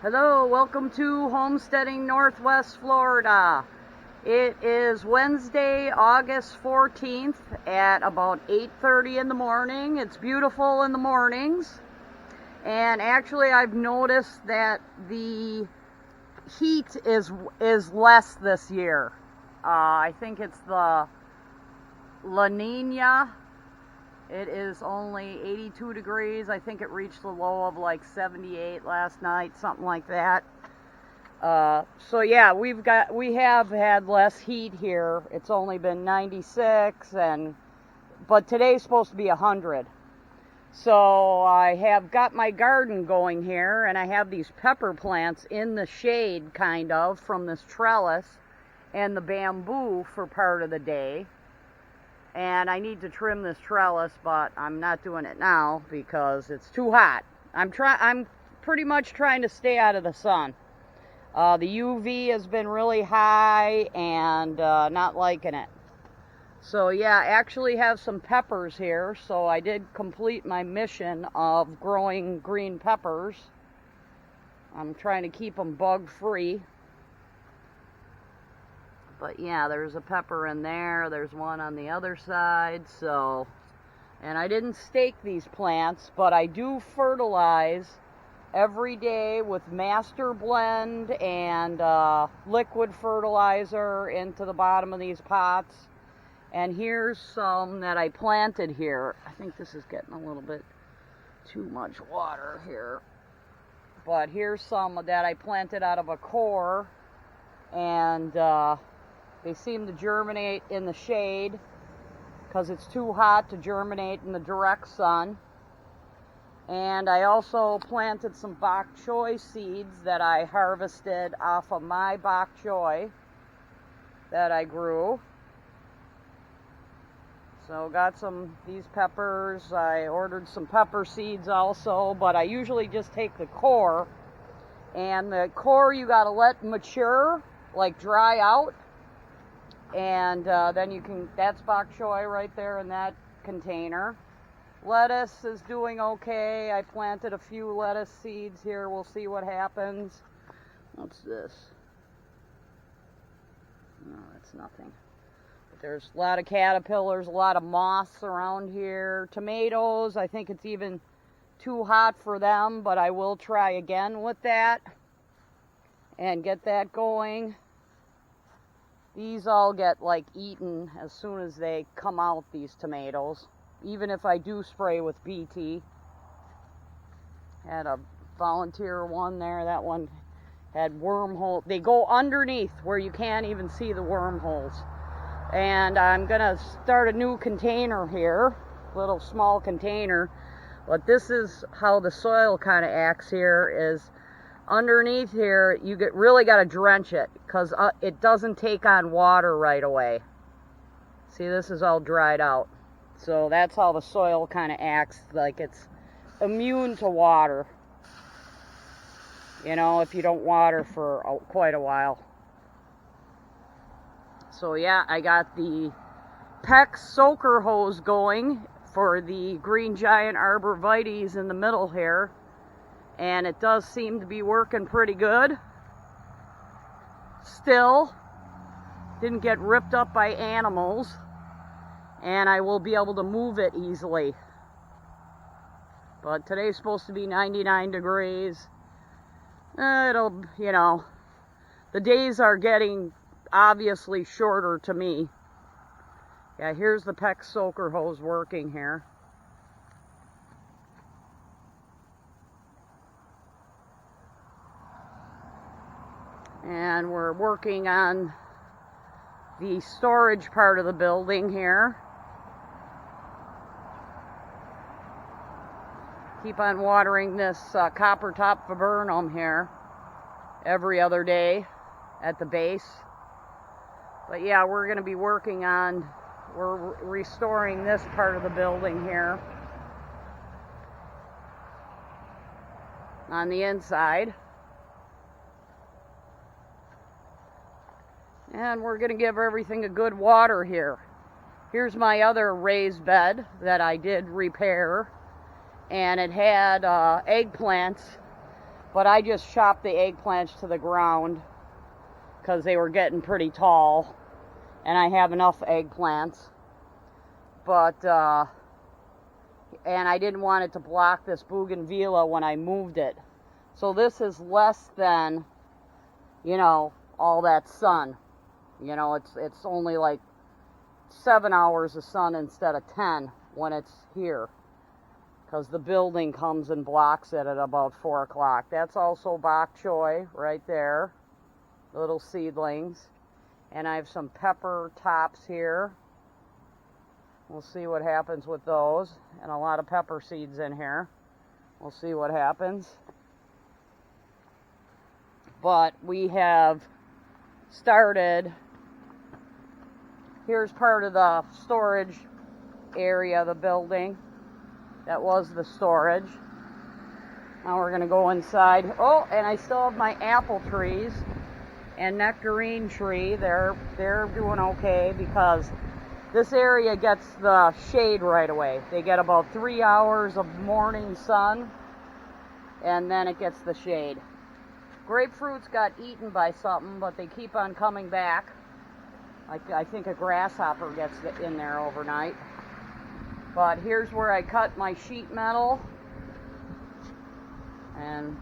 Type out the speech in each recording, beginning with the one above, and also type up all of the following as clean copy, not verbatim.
Hello, welcome to Homesteading Northwest Florida. It is Wednesday, August 14th at about 8:30 in the morning. It's beautiful in the mornings. And actually I've noticed that the heat is less this year. I think it's the La Nina. It is only 82 degrees. I think it reached a low of like 78 last night, something like that. So yeah, we have had less heat here. It's only been 96, but today's supposed to be 100. So I have got my garden going here, and I have these pepper plants in the shade, kind of, from this trellis and the bamboo for part of the day. And I need to trim this trellis, but I'm not doing it now because it's too hot. I'm pretty much trying to stay out of the sun. The UV has been really high and not liking it. So yeah, I actually have some peppers here, so I did complete my mission of growing green peppers. I'm trying to keep them bug-free. But yeah, there's a pepper in there. There's one on the other side. And I didn't stake these plants, but I do fertilize every day with master blend and liquid fertilizer into the bottom of these pots. And here's some that I planted here. I think this is getting a little bit too much water here. But here's some that I planted out of a core, and they seem to germinate in the shade because it's too hot to germinate in the direct sun. And I also planted some bok choy seeds that I harvested off of my bok choy that I grew. So got these peppers. I ordered some pepper seeds also, but I usually just take the core. And the core you gotta let mature, like dry out. And then that's bok choy right there in that container. Lettuce is doing okay. I planted a few lettuce seeds here. We'll see what happens. What's this? No, that's nothing. But there's a lot of caterpillars, a lot of moths around here. Tomatoes, I think it's even too hot for them, but I will try again with that and get that going. These all get like eaten as soon as they come out, these tomatoes. Even if I do spray with BT. Had a volunteer one there. That one had wormhole. They go underneath where you can't even see the wormholes. And I'm gonna start a new container here, little small container. But this is how the soil kind of acts here. Is underneath here, you really got to drench it because it doesn't take on water right away. See, this is all dried out. So that's how the soil kind of acts, like it's immune to water. You know, if you don't water for quite a while. So yeah, I got the PEX soaker hose going for the green giant arborvitaes in the middle here. And it does seem to be working pretty good. Still, didn't get ripped up by animals. And I will be able to move it easily. But today's supposed to be 99 degrees. The days are getting obviously shorter to me. Yeah, here's the PEX soaker hose working here. And we're working on the storage part of the building here. Keep on watering this copper top viburnum here every other day at the base. But yeah, we're going to be working on, we're restoring this part of the building here on the inside. And we're going to give everything a good water here. Here's my other raised bed that I did repair. And it had eggplants But I just chopped the eggplants to the ground because they were getting pretty tall, and I have enough eggplants. But, and I didn't want it to block this bougainvillea when I moved it. So this is less than, you know, all that sun. You know, it's only like 7 hours of sun instead of 10 when it's here, because the building comes and blocks it at about 4 o'clock. That's also bok choy right there, little seedlings. And I have some pepper tops here. We'll see what happens with those. And a lot of pepper seeds in here. We'll see what happens. But we have started. Here's part of the storage area of the building. That was the storage. Now we're going to go inside. Oh, and I still have my apple trees and nectarine tree. They're doing okay because this area gets the shade right away. They get about 3 hours of morning sun, and then it gets the shade. Grapefruits got eaten by something, but they keep on coming back. I think a grasshopper gets in there overnight. But here's where I cut my sheet metal and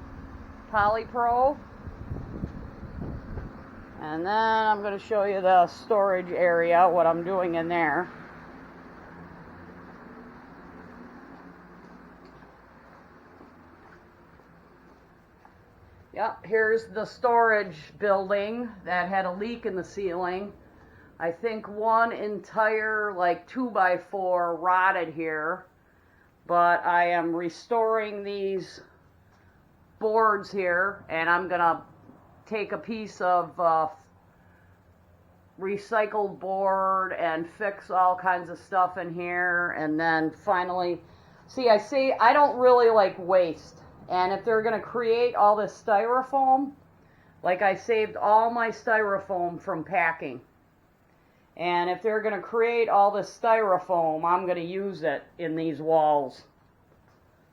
polypro. And then I'm going to show you the storage area, what I'm doing in there. Yep, here's the storage building that had a leak in the ceiling. I think one entire like 2x4 rotted here, but I am restoring these boards here, and I'm gonna take a piece of recycled board and fix all kinds of stuff in here, and then finally, see, I don't really like waste, and if they're gonna create all this styrofoam, like I saved all my styrofoam from packing. And if they're going to create all this styrofoam, I'm going to use it in these walls.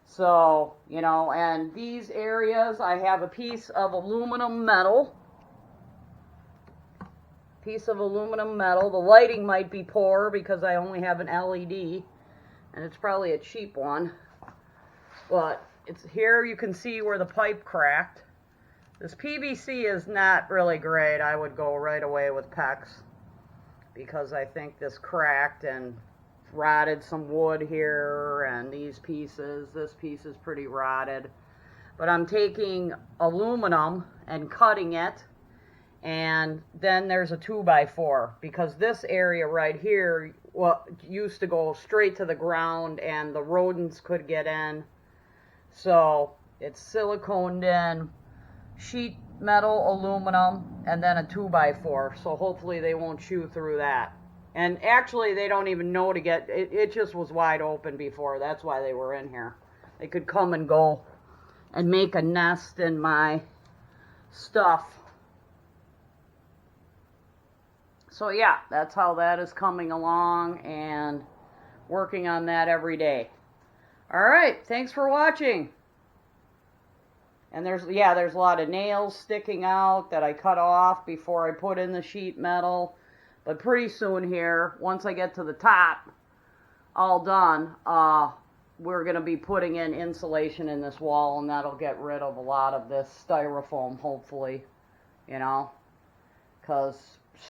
So, you know, and these areas, I have a piece of aluminum metal. The lighting might be poor because I only have an LED, and it's probably a cheap one. But it's here you can see where the pipe cracked. This PVC is not really great. I would go right away with PEX, because I think this cracked and rotted some wood here, and these pieces, this piece is pretty rotted. But I'm taking aluminum and cutting it, and then there's a 2x4, because this area right here used to go straight to the ground and the rodents could get in. So it's siliconed in, sheet metal, aluminum, and then a 2x4, so hopefully they won't chew through that. And actually they don't even know to get it just was wide open before. That's why they were in here. They could come and go and make a nest in my stuff. So yeah, that's how that is coming along, and working on that every day. Alright, thanks for watching. And there's a lot of nails sticking out that I cut off before I put in the sheet metal. But pretty soon here, once I get to the top, all done, we're going to be putting in insulation in this wall, and that'll get rid of a lot of this styrofoam, hopefully, you know. Because